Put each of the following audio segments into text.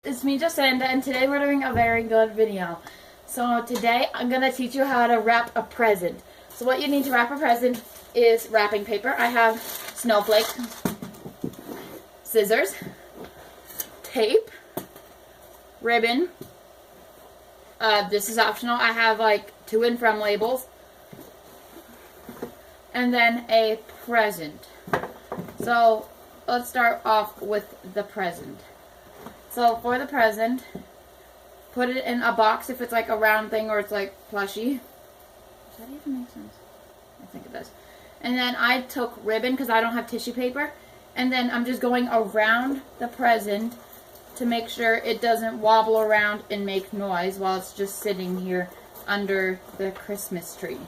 It's me, Jacinda, and today we're doing a very good video. So today I'm going to teach you how to wrap a present. So what you need to wrap a present is wrapping paper. I have snowflake, scissors, tape, ribbon. This is optional. I have like to and from labels. And then a present. So let's start off with the present. So for the present, put it in a box if it's like a round thing or it's like plushy. Does that even make sense? I think it does. And then I took ribbon because I don't have tissue paper. And then I'm just going around the present to make sure it doesn't wobble around and make noise while it's just sitting here under the Christmas tree.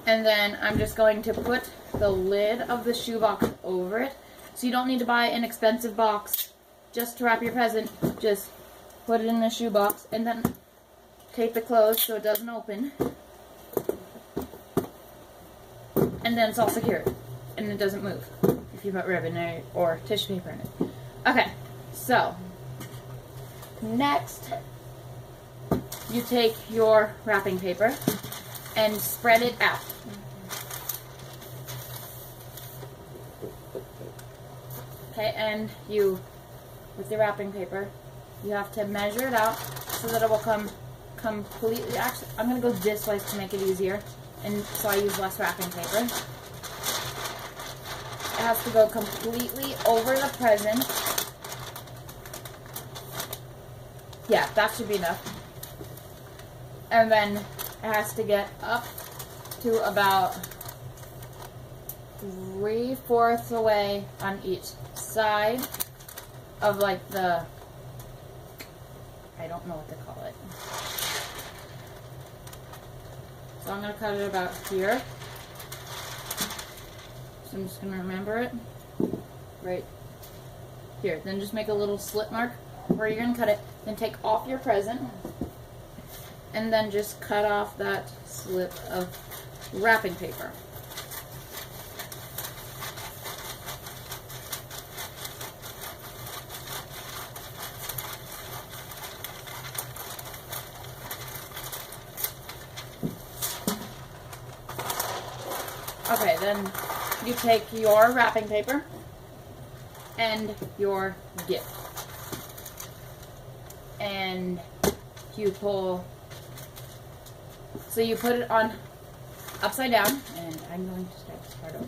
And then I'm just going to put the lid of the shoebox over it. So you don't need to buy an expensive box just to wrap your present. Just put it in the shoebox and then tape it closed so it doesn't open. And then it's all secured and it doesn't move if you put ribbon or tissue paper in it. Okay, so next you take your wrapping paper and spread it out. Okay, and with the wrapping paper, you have to measure it out so that it will come completely, actually, I'm going to go this way to make it easier, and so I use less wrapping paper. It has to go completely over the present. Yeah, that should be enough. And then it has to get up to about 3/4 away on each side of like the, I don't know what to call it. So I'm going to cut it about here. So I'm just going to remember it right here. Then just make a little slit mark where you're going to cut it. Then take off your present. And then just cut off that slip of wrapping paper. Okay, then you take your wrapping paper and your gift. And you pull. So you put it on upside down, and I'm going to start this part over.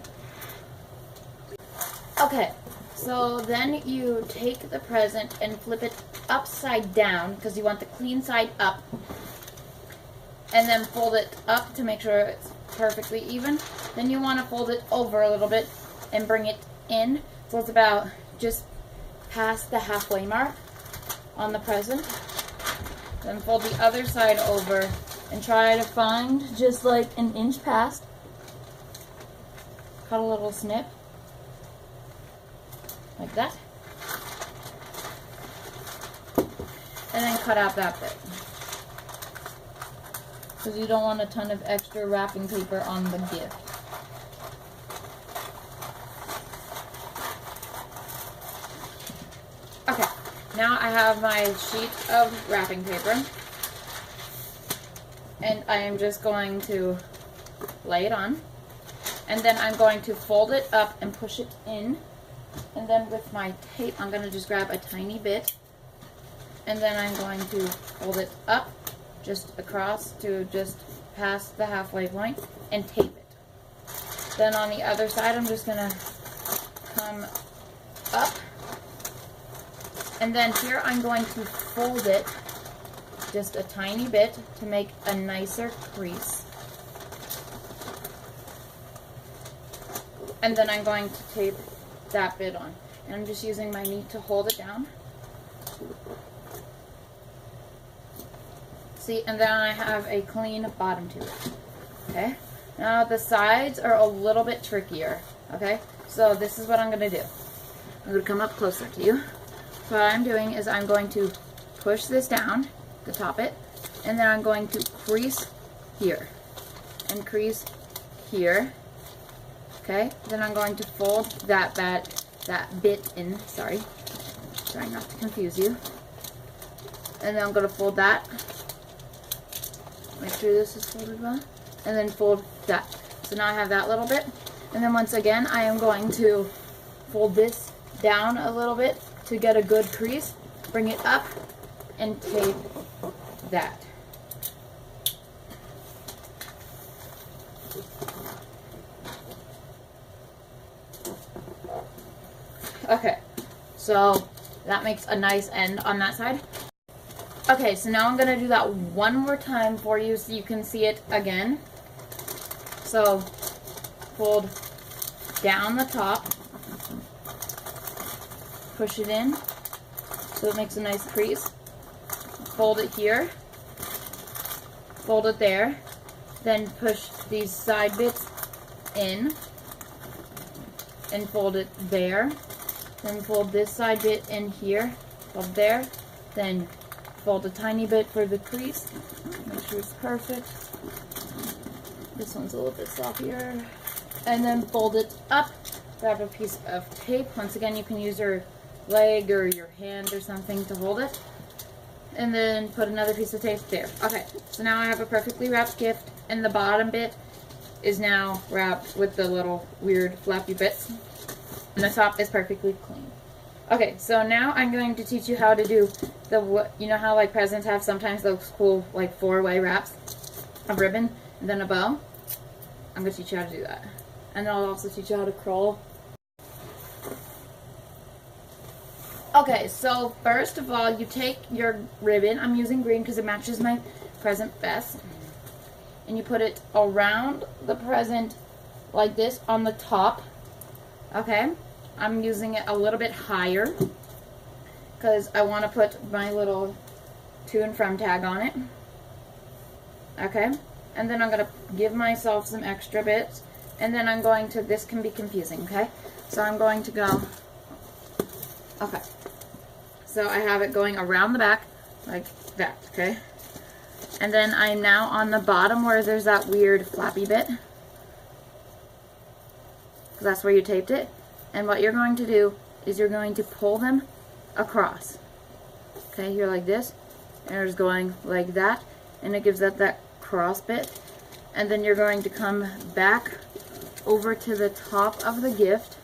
Okay, so then you take the present and flip it upside down because you want the clean side up, and then fold it up to make sure it's perfectly even. Then you want to fold it over a little bit and bring it in so it's about just past the halfway mark on the present. Then fold the other side over and try to find just like an inch past. Cut a little snip. Like that. And then cut out that bit. Because you don't want a ton of extra wrapping paper on the gift. Okay, now I have my sheet of wrapping paper. And I am just going to lay it on. And then I'm going to fold it up and push it in. And then with my tape, I'm going to just grab a tiny bit. And then I'm going to fold it up just across to just past the halfway point and tape it. Then on the other side, I'm just going to come up. And then here I'm going to fold it just a tiny bit to make a nicer crease. And then I'm going to tape that bit on. And I'm just using my knee to hold it down. See, and then I have a clean bottom to it. Okay? Now the sides are a little bit trickier. Okay? So this is what I'm going to do. I'm going to come up closer to you. So what I'm doing is I'm going to push this down to top it, and then I'm going to crease here and crease here Okay, then I'm going to fold that bit in, sorry. Trying not to confuse you. And then I'm going to fold that. Make sure this is folded well. And then fold that. So now I have that little bit. And then once again, I am going to fold this down a little bit to get a good crease. Bring it up and tape that. Okay, so that makes a nice end on that side. Okay, so now I'm going to do that one more time for you so you can see it again. So, fold down the top, push it in so it makes a nice crease. Fold it here, fold it there, then push these side bits in and fold it there. Then fold this side bit in here, fold there, then fold a tiny bit for the crease. Make sure it's perfect. This one's a little bit sloppier. And then fold it up, grab a piece of tape. Once again, you can use your leg or your hand or something to hold it. And then put another piece of tape there. Okay, so now I have a perfectly wrapped gift, and the bottom bit is now wrapped with the little weird flappy bits. And the top is perfectly clean. Okay, so now I'm going to teach you how to do you know how like presents have sometimes those cool like 4-way wraps of ribbon and then a bow? I'm going to teach you how to do that. And I'll also teach you how to curl. Okay, so first of all, you take your ribbon. I'm using green because it matches my present best. And you put it around the present like this on the top. Okay, I'm using it a little bit higher because I want to put my little to and from tag on it. Okay, and then I'm going to give myself some extra bits, and then I'm going to, this can be confusing, okay? So I'm going to go, okay, so I have it going around the back like that, okay? And then I'm now on the bottom where there's that weird flappy bit. That's where you taped it. And what you're going to do is you're going to pull them across. Okay, you're like this, and it's going like that, and it gives that cross bit. And then you're going to come back over to the top of the gift,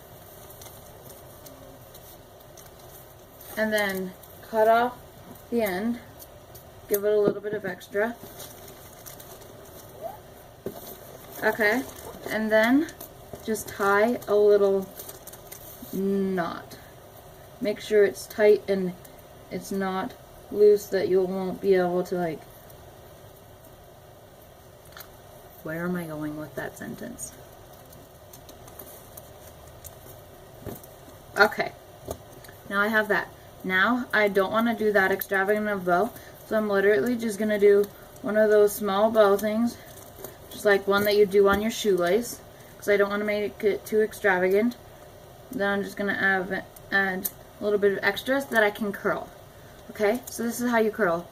and then cut off the end, give it a little bit of extra. Okay, and then just tie a little knot. Make sure it's tight and it's not loose that you won't be able to like, where am I going with that sentence? Okay, now I have that. Now I don't want to do that extravagant of bow, so I'm literally just going to do one of those small bow things, just like one that you do on your shoelace, because I don't want to make it too extravagant. Then I'm just going to add a little bit of extra so that I can curl. Okay, so this is how you curl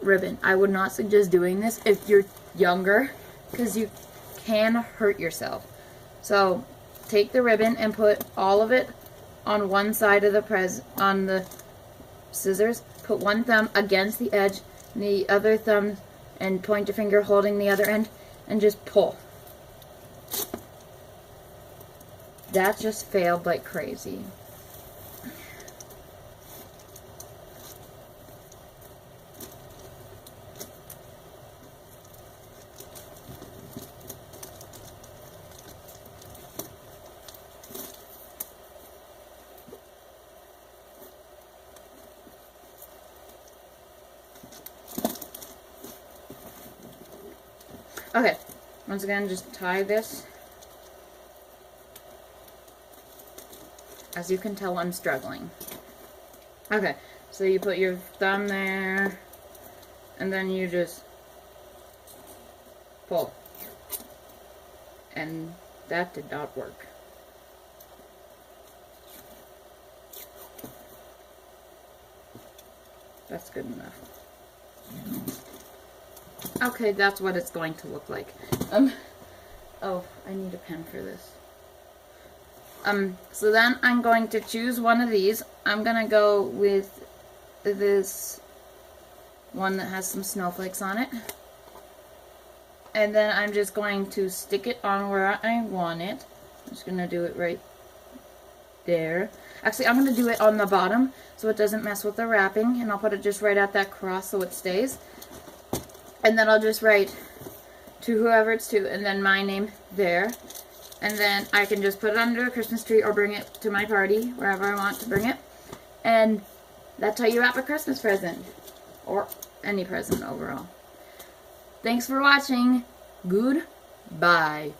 ribbon. I would not suggest doing this if you're younger, because you can hurt yourself. So take the ribbon and put all of it on one side of on the scissors. Put one thumb against the edge, and the other thumb and pointer finger holding the other end, and just pull. That just failed like crazy. Okay, once again, just tie this. As you can tell, I'm struggling. Okay, so you put your thumb there, and then you just pull. And that did not work. That's good enough. Okay, that's what it's going to look like. Oh, I need a pen for this. So then I'm going to choose one of these. I'm gonna go with this one that has some snowflakes on it. And then I'm just going to stick it on where I want it. I'm just gonna do it right there. Actually, I'm gonna do it on the bottom so it doesn't mess with the wrapping, and I'll put it just right at that cross so it stays. And then I'll just write to whoever it's to, and then my name there. And then I can just put it under a Christmas tree or bring it to my party, wherever I want to bring it. And that's how you wrap a Christmas present. Or any present overall. Thanks for watching. Goodbye.